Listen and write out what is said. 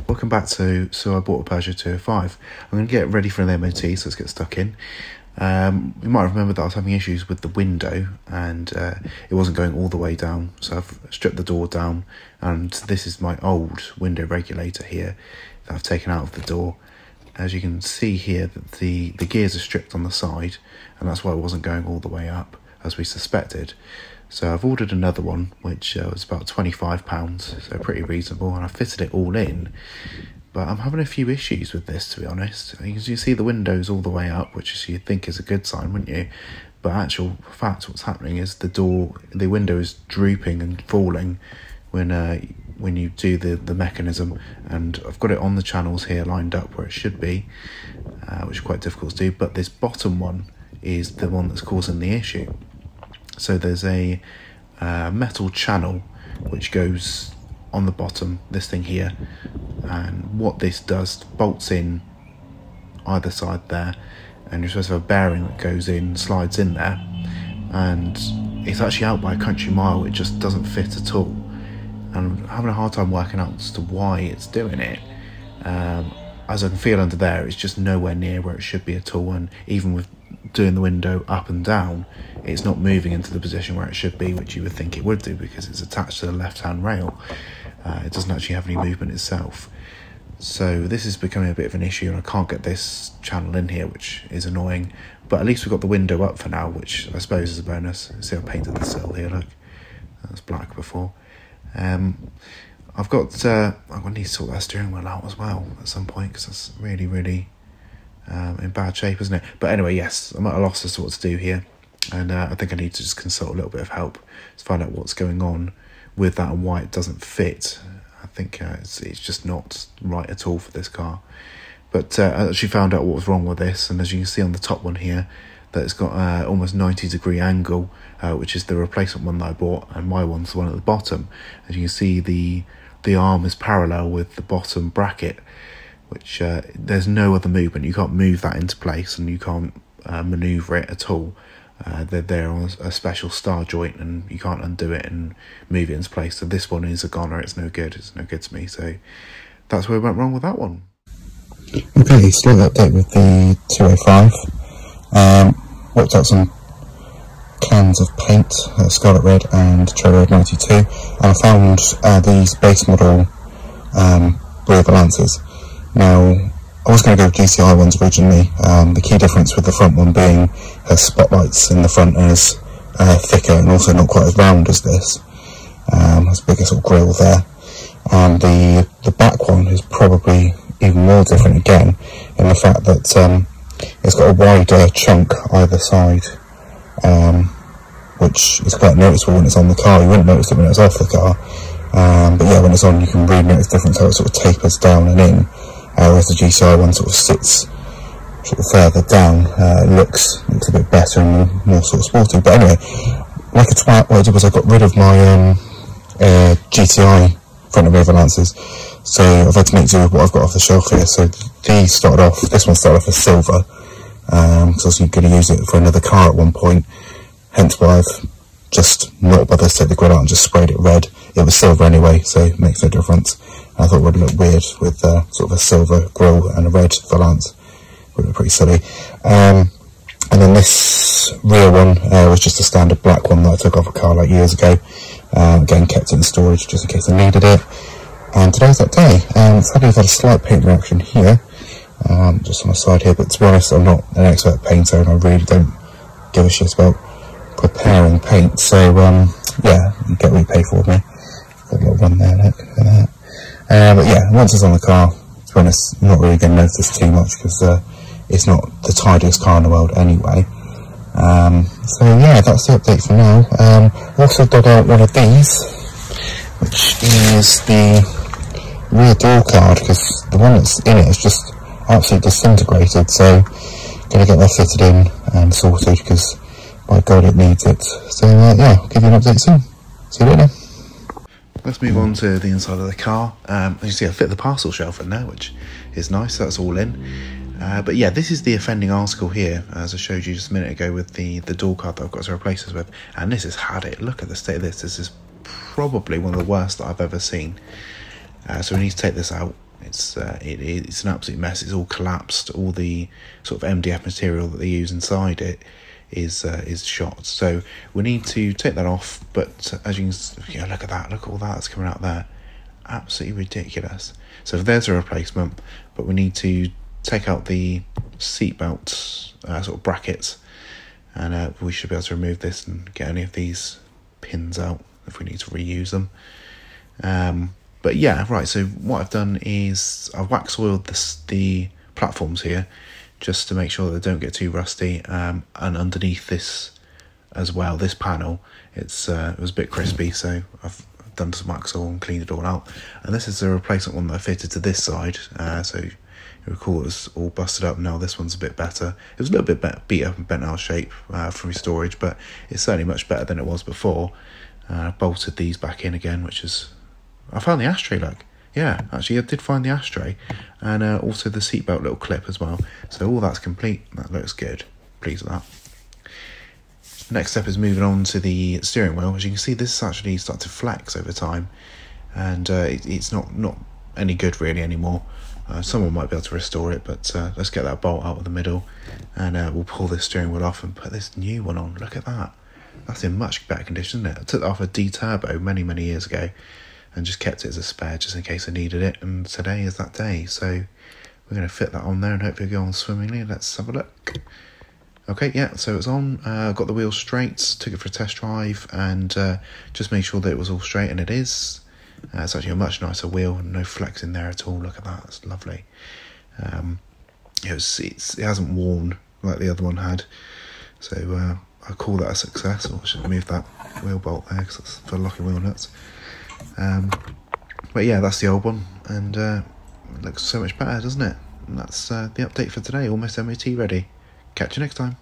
Welcome back to So I Bought a Peugeot 205. I'm going to get ready for an MOT, so let's get stuck in. You might remember that I was having issues with the window and it wasn't going all the way down, so I've stripped the door down, and this is my old window regulator here that I've taken out of the door. As you can see here, that the gears are stripped on the side, and that's why it wasn't going all the way up as we suspected. So I've ordered another one, which was about £25, so pretty reasonable, and I fitted it all in. But I'm having a few issues with this, to be honest. As you see, the window's all the way up, which you'd think is a good sign, wouldn't you? But actual fact, what's happening is the window is drooping and falling when you do the mechanism. And I've got it on the channels here lined up where it should be, which is quite difficult to do. But this bottom one is the one that's causing the issue. So there's a metal channel which goes on the bottom, this thing here, and what this does, bolts in either side there, and you're supposed to have a bearing that goes in, slides in there, and it's actually out by a country mile. It just doesn't fit at all, and I'm having a hard time working out as to why it's doing it. As I can feel under there, it's just nowhere near where it should be at all, and even with doing the window up and down, it's not moving into the position where it should be, which you would think it would do because it's attached to the left hand rail. It doesn't actually have any movement itself. So this is becoming a bit of an issue, and I can't get this channel in here, which is annoying. But at least we've got the window up for now, which I suppose is a bonus. See, I painted the sill here, look. That was black before. I'm going to need to sort that steering wheel out as well at some point, because that's really in bad shape, isn't it? But anyway, yes, I'm at a loss as to what to do here, and I think I need to just consult a little bit of help to find out what's going on with that and why it doesn't fit. I think it's just not right at all for this car. But I actually found out what was wrong with this, and as you can see on the top one here, that it's got almost 90-degree angle, which is the replacement one that I bought, and my one's the one at the bottom. As you can see, the arm is parallel with the bottom bracket, which there's no other movement. You can't move that into place, and you can't manoeuvre it at all. They're on a special star joint, and you can't undo it and move it into place. So this one is a goner. It's no good. It's no good to me. So that's where it went wrong with that one. Okay, slight update with the 205. Worked out some cans of paint, Scarlet Red and Cherry Red 92, and I found these base model rear valances. Now, I was going to go with GCI ones originally. The key difference with the front one being her spotlights in the front is thicker and also not quite as round as this. Has a bigger sort of grille there. And the back one is probably even more different again, in the fact that it's got a wider chunk either side, which is quite noticeable when it's on the car. You wouldn't notice it when it's off the car, but yeah, when it's on you can really notice the difference, how it sort of tapers down and in. Whereas the GCI one sort of sits sort of further down. It looks a bit better and more sort of sporty. But anyway, like a twat, what I did was I got rid of my GTI front and rear valances. So I've had to make do with what I've got off the shelf here. So this one started off as silver, because I was going to use it for another car at one point. Hence why I've just not bothered to take the grill out and just sprayed it red. It was silver anyway, so it makes no difference. I thought it would look weird with sort of a silver grille and a red valance. It would look pretty silly. And then this rear one was just a standard black one that I took off a car like years ago. Again, kept it in storage just in case I needed it. And today's that day. Sadly, I've had a slight paint reaction here, just on the side here. But to be honest, I'm not an expert painter, and I really don't give a shit about preparing paint. So yeah, you get what you pay for with me. Got a little one there, look at that. But yeah, once it's on the car, to be honest, I'm not really going to notice too much, because it's not the tidiest car in the world anyway. So yeah, that's the update for now. Also dug out one of these, which is the rear door card, because the one that's in it is just absolutely disintegrated. So going to get that fitted in and sorted, because by God it needs it. So yeah, I'll give you an update soon. See you later. Let's move on to the inside of the car. As you see, I fit the parcel shelf in there, which is nice. That's all in. But yeah, this is the offending article here, as I showed you just a minute ago with the door card that I've got to replace this with. And this has had it. Look at the state of this. This is probably one of the worst that I've ever seen. So we need to take this out. It's an absolute mess. It's all collapsed. All the sort of MDF material that they use inside it is shot. So we need to take that off. But as you can look at that. Look at all that that's coming out there. Absolutely ridiculous. So there's a replacement. But we need to take out the seatbelt sort of brackets, and we should be able to remove this and get any of these pins out if we need to reuse them. But yeah, right, so what I've done is I've wax oiled the platforms here just to make sure they don't get too rusty, and underneath this as well, this panel, it was a bit crispy, so I've done some wax oil and cleaned it all out. And this is the replacement one that I fitted to this side, so you recall it was all busted up. Now this one's a bit better. It was a little bit beat up and bent out of shape from storage, but it's certainly much better than it was before. I bolted these back in again, which is... I found the ashtray, look. Yeah, actually I did find the ashtray, and also the seatbelt little clip as well. So all that's complete. That looks good. Pleased with that. Next step is moving on to the steering wheel. As you can see, this actually started to flex over time, and it's not any good really anymore. Someone might be able to restore it, but let's get that bolt out of the middle, and we'll pull this steering wheel off and put this new one on. Look at that. That's in much better condition, isn't it? I took that off a D-Turbo many years ago and just kept it as a spare just in case I needed it, and today is that day. So we're going to fit that on there and hopefully go on swimmingly. Let's have a look. Okay, yeah, so it's on. Got the wheel straight, took it for a test drive, and just made sure that it was all straight, and it is. It's actually a much nicer wheel, no flex in there at all. Look at that, it's lovely. It hasn't worn like the other one had, so I call that a success. Or I should move that wheel bolt there because that's for locking wheel nuts. But yeah, that's the old one, and it looks so much better, doesn't it? And that's the update for today. Almost MOT ready. Catch you next time.